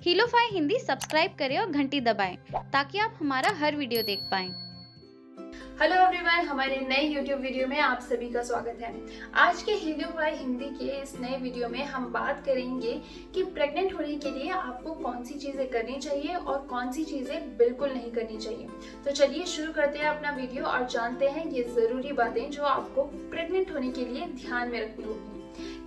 हीलोफाई Hindi subscribe करें और घंटी दबाएं ताकि आप हमारा हर वीडियो देख पाएं। हेलो एवरीवन, हमारे नए YouTube वीडियो में आप सभी का स्वागत है। आज के हीलोफाई हिंदी के इस नए वीडियो में हम बात करेंगे कि प्रेग्नेंट होने के लिए आपको कौन सी चीजें करनी चाहिए और कौन सी चीजें बिल्कुल नहीं करनी चाहिए। तो चलिए शुरू करते हैं अपना वीडियो और जानते हैं ये जरूरी बातें जो आपको प्रेग्नेंट होने के लिए ध्यान में रखनी होगी।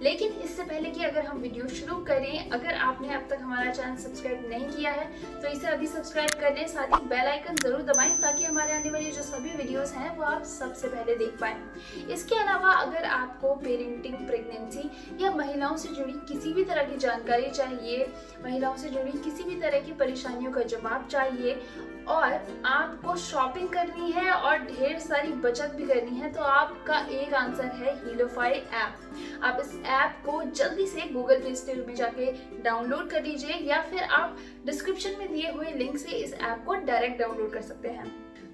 लेकिन इससे पहले कि अगर हम वीडियो शुरू करें, अगर आपने अब तक हमारा चैनल सब्सक्राइब नहीं किया है तो इसे अभी सब्सक्राइब कर लें, साथ ही बेल आइकन जरूर दबाएं ताकि हमारे आने वाली जो सभी वीडियोस हैं वो आप सबसे पहले देख पाएं। इसके अलावा अगर आपको पेरेंटिंग, प्रेगनेंसी या महिलाओं से जुड़ी किसी भी तरह की जानकारी चाहिए, महिलाओं से जुड़ी किसी भी तरह की परेशानियों का जवाब चाहिए और आपको शॉपिंग करनी है और ढेर सारी बचत भी करनी है, तो आपका एक आंसर है हीलोफाई ऐप। आप इस ऐप को जल्दी से गूगल प्ले स्टोर में जाके डाउनलोड कर लीजिए या फिर आप डिस्क्रिप्शन में दिए हुए लिंक से इस ऐप को डायरेक्ट डाउनलोड कर सकते हैं।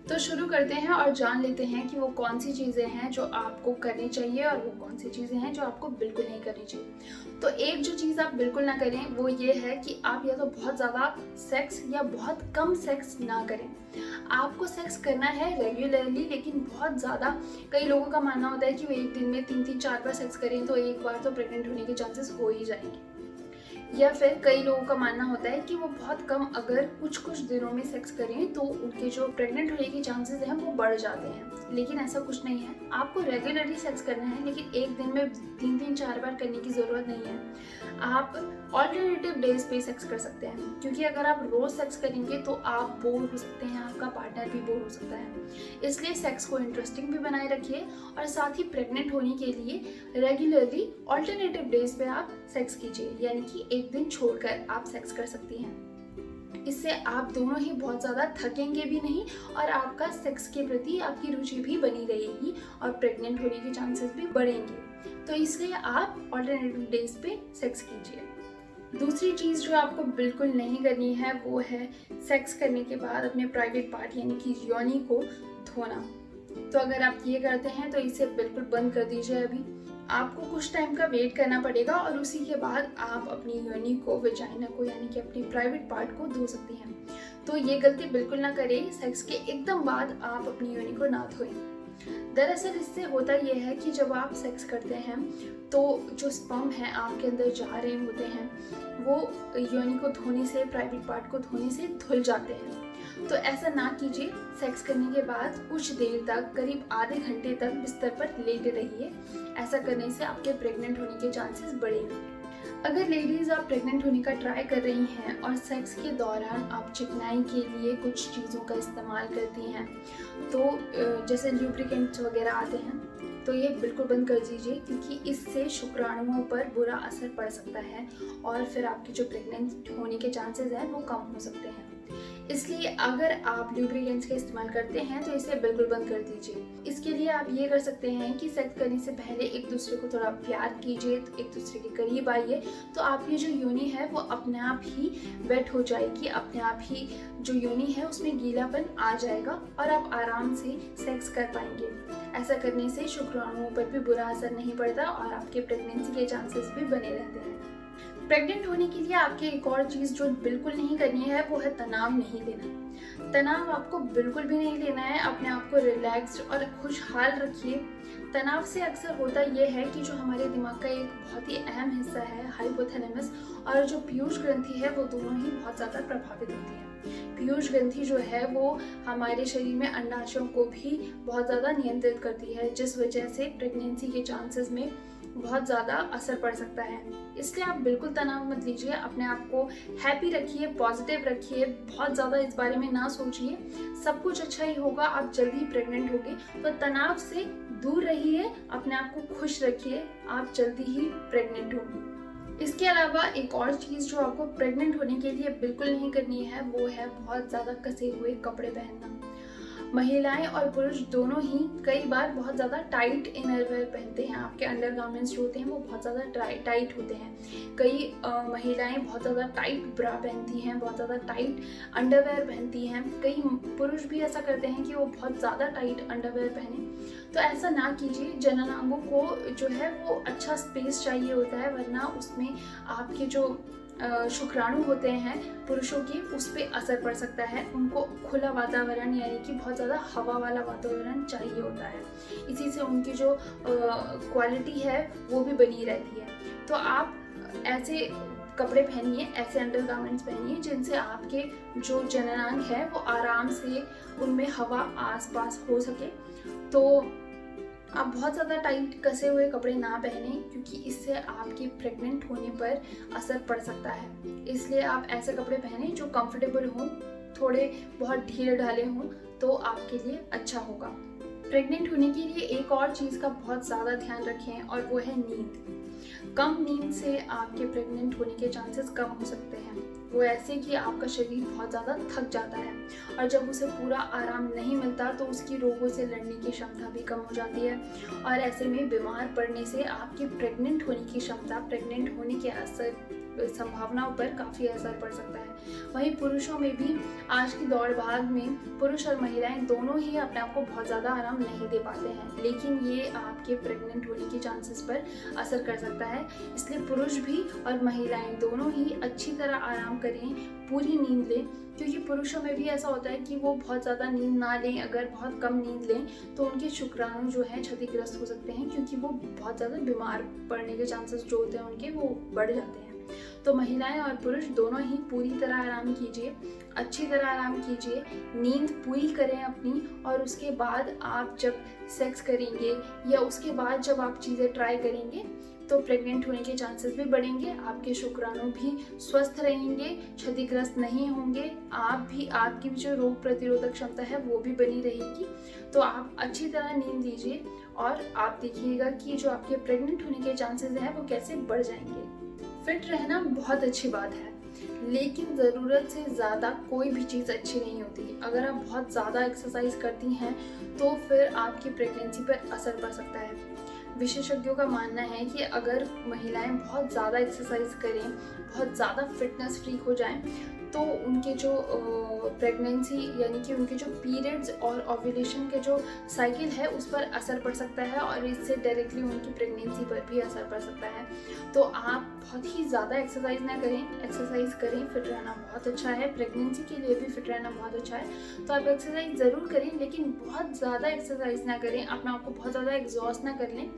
तो शुरू करते हैं और जान लेते हैं कि वो कौन सी चीज़ें हैं जो आपको करनी चाहिए और वो कौन सी चीज़ें हैं जो आपको बिल्कुल नहीं करनी चाहिए। तो एक जो चीज़ आप बिल्कुल ना करें वो ये है कि आप या तो बहुत ज़्यादा सेक्स या बहुत कम सेक्स ना करें। आपको सेक्स करना है रेगुलरली, लेकिन बहुत ज़्यादा कई लोगों का मानना होता है कि वो एक दिन में 3-4 बार सेक्स करें तो एक बार तो प्रेग्नेंट होने के चांसेस हो ही जाएंगे। या फिर कई लोगों का मानना होता है कि वो बहुत कम अगर कुछ दिनों में सेक्स करें तो उनके जो प्रेग्नेंट होने के चांसेस हैं वो बढ़ जाते हैं। लेकिन ऐसा कुछ नहीं है, आपको रेगुलरली सेक्स करना है, लेकिन एक दिन में 3-4 बार करने की ज़रूरत नहीं है। आप ऑल्टरनेटिव डेज पे सेक्स कर सकते हैं, क्योंकि अगर आप रोज़ सेक्स करेंगे तो आप बोर हो सकते हैं, आपका पार्टनर भी बोर हो सकता है। इसलिए सेक्स को इंटरेस्टिंग भी बनाए रखिए और साथ ही प्रेग्नेंट होने के लिए रेगुलरली ऑल्टरनेटिव डेज पे आप सेक्स कीजिए, यानी कि एक दिन छोड़कर आप सेक्स कर सकती हैं। इससे आप दोनों ही बहुत ज़्यादा थकेंगे भी नहीं और आपका सेक्स के प्रति आपकी रुचि भी बनी रहेगी और प्रेग्नेंट होने के चांसेस भी बढ़ेंगे। तो इसलिए आप ऑल्टरनेटिव डेज पे सेक्स कीजिए। दूसरी चीज़ जो आपको बिल्कुल नहीं करनी है वो है सेक्स करने के बाद अपने प्राइवेट पार्ट यानी कि योनि को धोना। तो अगर आप ये करते हैं तो इसे बिल्कुल बंद कर दीजिए। अभी आपको कुछ टाइम का वेट करना पड़ेगा और उसी के बाद आप अपनी योनि को, वेजाइना को, यानी कि अपनी प्राइवेट पार्ट को धो सकती हैं। तो ये गलती बिल्कुल ना करें, सेक्स के एकदम बाद आप अपनी योनि को ना धोएं। दरअसल इससे होता यह है कि जब आप सेक्स करते हैं तो जो स्पर्म है आपके अंदर जा रहे होते हैं वो योनि को धोने से, प्राइवेट पार्ट को धोने से धुल जाते हैं। तो ऐसा ना कीजिए। सेक्स करने के बाद कुछ देर तक, करीब आधे घंटे तक बिस्तर पर लेटे रहिए। ऐसा करने से आपके प्रेग्नेंट होने के चांसेस बढ़ेंगे। अगर लेडीज़ आप प्रेग्नेंट होने का ट्राई कर रही हैं और सेक्स के दौरान आप चिकनाई के लिए कुछ चीज़ों का इस्तेमाल करती हैं, तो जैसे ल्यूब्रिकेंट्स वगैरह आते हैं, तो ये बिल्कुल बंद कर दीजिए, क्योंकि इससे शुक्राणुओं पर बुरा असर पड़ सकता है और फिर आपके जो प्रेग्नेंट होने के चांसेस हैं वो कम हो सकते हैं। इसलिए अगर आप ल्यूब्रिकेंट्स का इस्तेमाल करते हैं तो इसे बिल्कुल बंद कर दीजिए। इसके लिए आप ये कर सकते हैं कि सेक्स करने से पहले एक दूसरे को थोड़ा प्यार कीजिए, एक दूसरे के करीब आइए, तो आपकी जो योनि है वो अपने आप ही वेट हो जाएगी, अपने आप ही जो योनि है उसमें गीलापन आ जाएगा और आप आराम से सेक्स कर पाएंगे। ऐसा करने से शुक्राणुओं पर भी बुरा असर नहीं पड़ता और आपके प्रेगनेंसी के चांसेस भी बने रहते हैं। प्रेग्नेंट होने के लिए आपके एक और चीज़ जो बिल्कुल नहीं करनी है वो है तनाव नहीं लेना। तनाव आपको बिल्कुल भी नहीं लेना है। अपने आप को रिलैक्स्ड और खुशहाल रखिए। तनाव से अक्सर होता यह है कि जो हमारे दिमाग का एक बहुत ही अहम हिस्सा है, हाइपोथैलेमस, और जो पीयूष ग्रंथि है वो दोनों ही बहुत ज़्यादा प्रभावित होती है। पीयूष ग्रंथि जो है वो हमारे शरीर में अंडाशयों को भी बहुत ज़्यादा नियंत्रित करती है, जिस वजह से प्रेगनेंसी के चांसेस में बहुत ज़्यादा असर पड़ सकता है। इसलिए आप बिल्कुल तनाव मत लीजिए, अपने आप को हैप्पी रखिए, पॉजिटिव रखिए, बहुत ज़्यादा इस बारे में ना सोचिए, सब कुछ अच्छा ही होगा, आप जल्दी ही प्रेग्नेंट होगे। तो तनाव से दूर रहिए, अपने आप को खुश रखिए, आप जल्दी ही प्रेग्नेंट होंगे। इसके अलावा एक और चीज़ जो आपको प्रेग्नेंट होने के लिए बिल्कुल नहीं करनी है वो है बहुत ज़्यादा कसे हुए कपड़े पहनना। महिलाएं और पुरुष दोनों ही कई बार बहुत ज़्यादा टाइट इनरवेयर पहनते हैं। आपके अंडरगारमेंट्स जो होते हैं वो बहुत ज़्यादा टाइट होते हैं। कई महिलाएं बहुत ज़्यादा टाइट ब्रा पहनती हैं, बहुत ज़्यादा टाइट अंडरवेयर पहनती हैं। कई पुरुष भी ऐसा करते हैं कि वो बहुत ज़्यादा टाइट अंडरवेयर पहने। तो ऐसा ना कीजिए। जननांगों को जो है वो अच्छा स्पेस चाहिए होता है, वरना उसमें आपके जो शुक्राणु होते हैं पुरुषों के, उस पर असर पड़ सकता है। उनको खुला वातावरण यानी कि बहुत ज़्यादा हवा वाला वातावरण चाहिए होता है, इसी से उनकी जो क्वालिटी है वो भी बनी रहती है। तो आप ऐसे कपड़े पहनिए, ऐसे अंडर गारमेंट्स पहनिए जिनसे आपके जो जननांग है वो आराम से उनमें हवा आसपास हो सके। तो आप बहुत ज़्यादा टाइट कसे हुए कपड़े ना पहने, क्योंकि इससे आपके प्रेग्नेंट होने पर असर पड़ सकता है। इसलिए आप ऐसे कपड़े पहने जो कंफर्टेबल हों, थोड़े बहुत ढीले ढाले हों, तो आपके लिए अच्छा होगा। प्रेग्नेंट होने के लिए एक और चीज़ का बहुत ज़्यादा ध्यान रखें, और वो है नींद। कम नींद से आपके प्रेग्नेंट होने के चांसेस कम हो सकते हैं। वो ऐसे कि आपका शरीर बहुत ज़्यादा थक जाता है, और जब उसे पूरा आराम नहीं मिलता तो उसकी रोगों से लड़ने की क्षमता भी कम हो जाती है, और ऐसे में बीमार पड़ने से आपकी प्रेग्नेंट होने की क्षमता, प्रेग्नेंट होने के संभावनाओं पर काफ़ी असर पड़ सकता है। वहीं पुरुषों में भी आज की दौड़ भाग में पुरुष और महिलाएं दोनों ही अपने आप को बहुत ज़्यादा आराम नहीं दे पाते हैं, लेकिन ये आपके प्रेग्नेंट होने के चांसेस पर असर कर सकता है। इसलिए पुरुष भी और महिलाएं दोनों ही अच्छी तरह आराम करें, पूरी नींद लें, क्योंकि पुरुषों में भी ऐसा होता है कि वो बहुत ज़्यादा नींद ना लें, अगर बहुत कम नींद लें तो उनके शुक्राणु जो है क्षतिग्रस्त हो सकते हैं, क्योंकि वो बहुत ज़्यादा बीमार पड़ने के चांसेस जो होते हैं उनके वो बढ़ जाते हैं। तो महिलाएं और पुरुष दोनों ही पूरी तरह आराम कीजिए, अच्छी तरह आराम कीजिए, नींद पूरी करें अपनी, और उसके बाद आप जब सेक्स करेंगे या उसके बाद जब आप चीज़ें ट्राई करेंगे तो प्रेग्नेंट होने के चांसेस भी बढ़ेंगे, आपके शुक्राणु भी स्वस्थ रहेंगे, क्षतिग्रस्त नहीं होंगे, आपकी भी जो रोग प्रतिरोधक क्षमता है वो भी बनी रहेगी। तो आप अच्छी तरह नींद लीजिए, और आप देखिएगा कि जो आपके प्रेग्नेंट होने के चांसेस हैं वो कैसे बढ़ जाएंगे। फिट रहना बहुत अच्छी बात है, लेकिन ज़रूरत से ज़्यादा कोई भी चीज़ अच्छी नहीं होती। अगर आप बहुत ज़्यादा एक्सरसाइज करती हैं तो फिर आपकी प्रेगनेंसी पर असर पड़ सकता है। विशेषज्ञों का मानना है कि अगर महिलाएं बहुत ज़्यादा एक्सरसाइज करें, बहुत ज़्यादा फिटनेस फ्रीक हो जाएं, तो उनके जो प्रेगनेंसी यानी कि उनके जो पीरियड्स और ओव्यूलेशन के जो साइकिल है उस पर असर पड़ सकता है, और इससे डायरेक्टली उनकी प्रेगनेंसी पर भी असर पड़ सकता है। तो आप बहुत ही ज़्यादा एक्सरसाइज ना करें, एक्सरसाइज करें, फिट रहना बहुत अच्छा है, प्रेगनेंसी के लिए भी फिट रहना बहुत अच्छा है। तो आप एक्सरसाइज ज़रूर करें, लेकिन बहुत ज़्यादा एक्सरसाइज ना करें, अपने आप को बहुत ज़्यादा एग्जॉस्ट ना कर लें,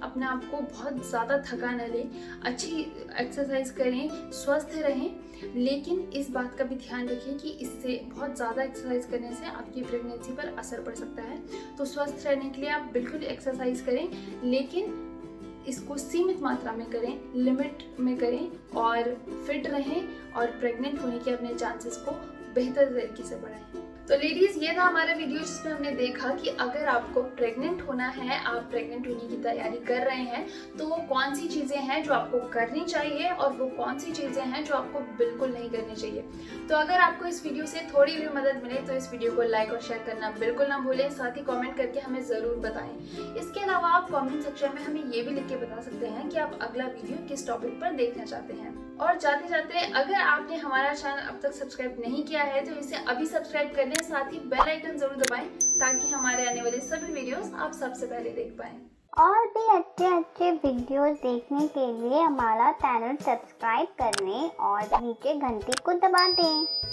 अपने आप को बहुत ज़्यादा थका न लें, अच्छी एक्सरसाइज करें, स्वस्थ रहें, लेकिन इस बात का भी ध्यान रखें कि इससे बहुत ज़्यादा एक्सरसाइज करने से आपकी प्रेगनेंसी पर असर पड़ सकता है। तो स्वस्थ रहने के लिए आप बिल्कुल एक्सरसाइज करें, लेकिन इसको सीमित मात्रा में करें, लिमिट में करें, और फिट रहें, और प्रेग्नेंट होने के अपने चांसेस को बेहतर तरीके से बढ़ाएं। तो लेडीज, ये था हमारा वीडियो जिसमें हमने देखा कि अगर आपको प्रेग्नेंट होना है, आप प्रेग्नेंट होने की तैयारी कर रहे हैं, तो वो कौन सी चीज़ें हैं जो आपको करनी चाहिए, और वो कौन सी चीज़ें हैं जो आपको बिल्कुल नहीं करनी चाहिए। तो अगर आपको इस वीडियो से थोड़ी भी मदद मिले तो इस वीडियो को लाइक और शेयर करना बिल्कुल ना भूलें, साथ ही कॉमेंट करके हमें ज़रूर बताएं। इसके अलावा आप कॉमेंट सेक्शन में हमें ये भी लिख के बता सकते हैं कि आप अगला वीडियो किस टॉपिक पर देखना चाहते हैं। और जाते जाते, अगर आपने हमारा चैनल अब तक सब्सक्राइब नहीं किया है तो इसे अभी सब्सक्राइब कर लें, साथ ही बेल आइकन जरूर दबाएं, ताकि हमारे आने वाले सभी वीडियोस आप सबसे पहले देख पाएं। और भी अच्छे वीडियोस देखने के लिए हमारा चैनल सब्सक्राइब करें और नीचे घंटी को दबा दें।